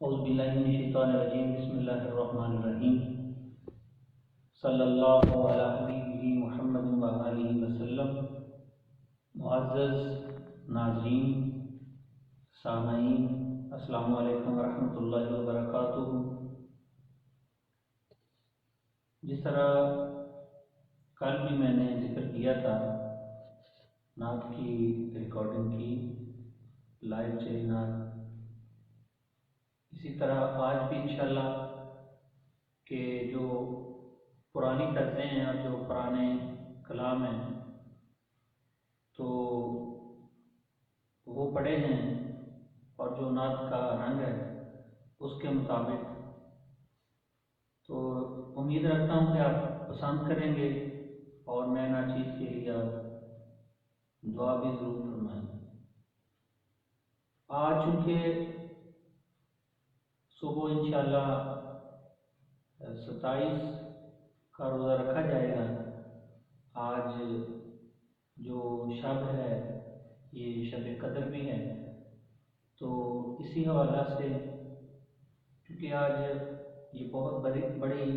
اعوذ باللہ من الشیطان الرجیم بسم اللہ الرحمن الرحیم صلی اللہ علی حبیبہ محمد وآلہ وسلم۔ معزز ناظرین، سامعین، السلام علیکم ورحمۃ اللہ وبرکاتہ۔ جس طرح کل بھی میں نے ذکر کیا تھا نعت کی ریکارڈنگ کی، لائیو چلی نعت، اسی طرح آج بھی انشاءاللہ کہ جو پرانی طرزیں ہیں اور جو پرانے کلام ہیں تو وہ پڑھے ہیں اور جو نعت کا رنگ ہے اس کے مطابق، تو امید رکھتا ہوں کہ آپ پسند کریں گے اور میں ناچیز کے لیے آپ دعا بھی ضرور فرمائیں۔ آج چونکہ صبح انشاءاللہ 27 کا روزہ رکھا جائے گا، آج جو شب ہے یہ شب قدر بھی ہے، تو اسی حوالہ سے کیونکہ آج یہ بہت بڑی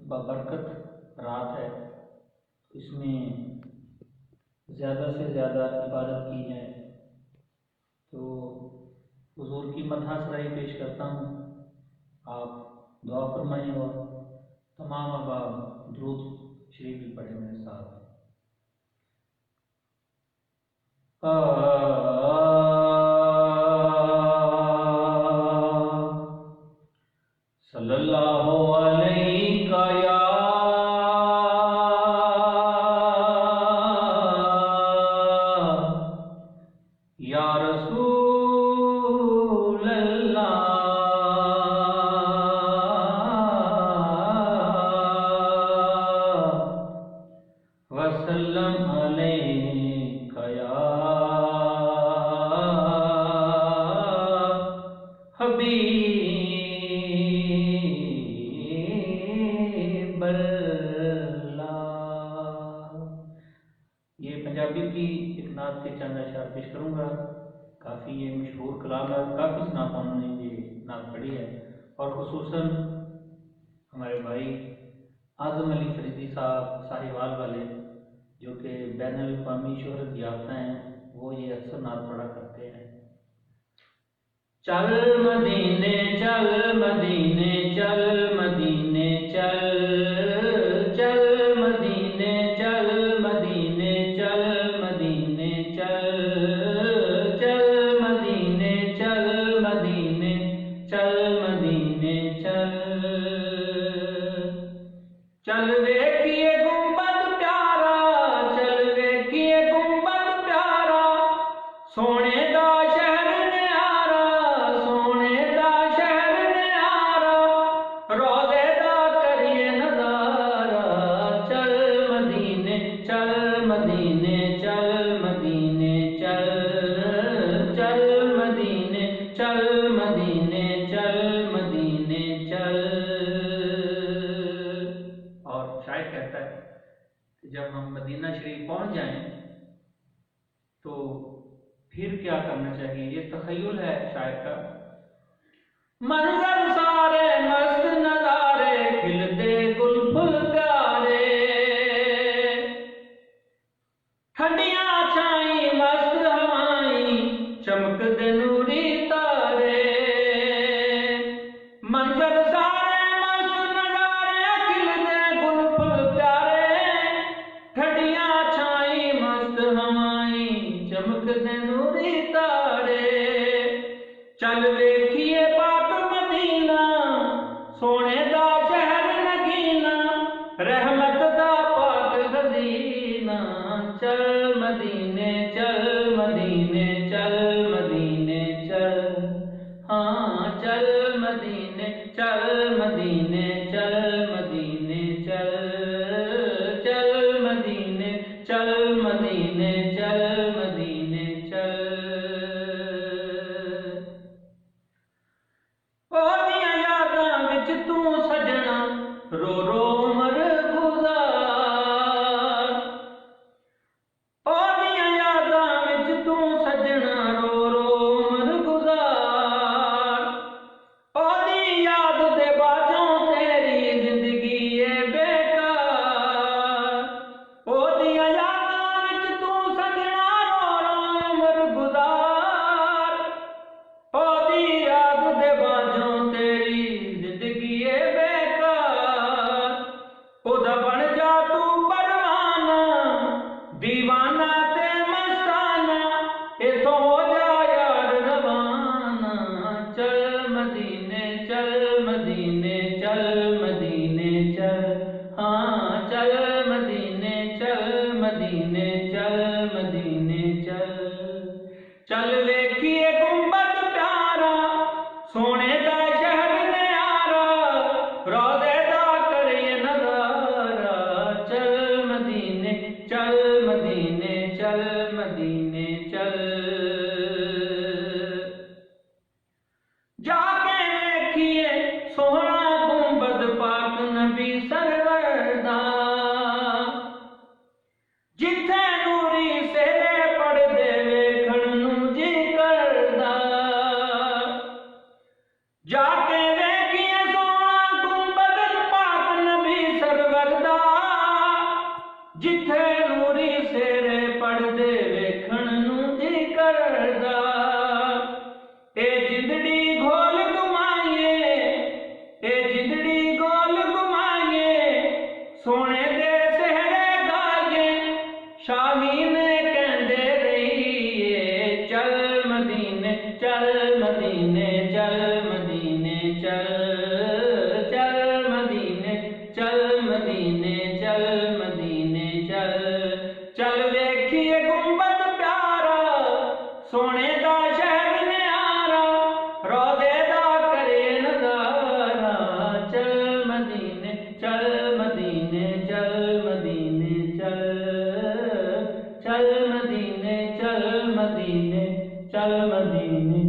بابرکت رات ہے، اس میں زیادہ سے زیادہ عبادت کی جائے، تو حضور کی مدح سرائی پیش کرتا ہوں، آپ دعا فرمائیں اور تمام احباب درود شریف بھی پڑھیں میرے ساتھ۔ صلی اللہ علیہ یا رسول اللہ وسلم علیک یا حبیب اللہ۔ یہ پنجابی کی ایک نعت کے چند اشعار پیش کروں گا، کافی یہ مشہور کلام ہے، کافی سناپانوں نے یہ نعت پڑھی ہے، اور خصوصاً ہمارے بھائی اعظم علی فریدی صاحب ساہیوال والے جو کہ بین الاقوامی شہرت یافتہ ہیں، وہ یہ اکثر نعت پڑھا کرتے ہیں۔ چل مدینے چل مدینے چل مدینے چل، چل مدینے چل مدینے چل مدینے چل، چل مدینے چل مدینے چل مدینے چل، چل ویکھیے گنبد پیارا، چل ویکھیے گنبد پیارا، سونے دا شہر نیارا، سونے دا شہر نیارا، روزے دا کریے نظارہ، چل مدینے چل مدینے چل مدینے چل، چل مدینے چل مدینے چل مدینے چل۔ اور شاعر کہتا ہے کہ جب ہم مدینہ شریف پہنچ جائیں تو پھر کیا کرنا چاہیے، یہ تخیل ہے شاعر کا۔ منظر سارے مست نظارے، کھلتے گل پھل پیارے، ٹھنڈیاں چھائیں مست ہوائیں، چمکتے نوری تارے، منظر سارے مست نظارے، کھلتے گل پھل پیارے، ٹھنڈیاں چھائیں مست ہوائیں، چمکتے نوری تارے، چل ویکھیے پاک مدینہ، سونے دا شہر نگینا، رحمت دا پاک خزینہ، چل مدینے چل مدینے چل مدینے چل، ہاں چل مدینے چل مدینے چل مدینے چل، چل مدینے چل مدینے چل مدینے چل۔ اوہدیاں یاداں وچ تو سجنا رو رو عمر گزار، اوہدیاں یاداں وچ تو سجنا رو رو عمر گزار، اوہ مدینے چل مدینے چل، ہاں چل مدینے چل مدینے چل مدینے چل، چل ویکھیے گنبد پیارا سونے دا شہر نیارا، روضے دا کریے نظارہ، چل مدینے چل مدینے چل مدینے چل، جا کے ویکھیے سوہنا گنبد پاک نبی سرور دا، جتھے نوری سہرے پڑھدے ویکھن نوں جی کردا، جا کے ویکھیے سوہنا گنبد پاک نبی سرور دا، جتھے نوری سہرے پڑھدے ویکھن نوں جی کردا، اے جندڑی گھول گمائیے اے جندڑی گول گمائیے، سونے دے سہرے گائیے، شاہین کہندے رہیے، چل مدینے چل مدینے چل مدینے چل، چل مدینے چل مدینے چل مدینے چل، چل ویکھیے گنبد پیارا سونے دا شہر نیارا، روضے دا کرے نظارہ، چل مدینے چل مدینے چل مدینے چل، چل مدینے چل مدینے چل مدینے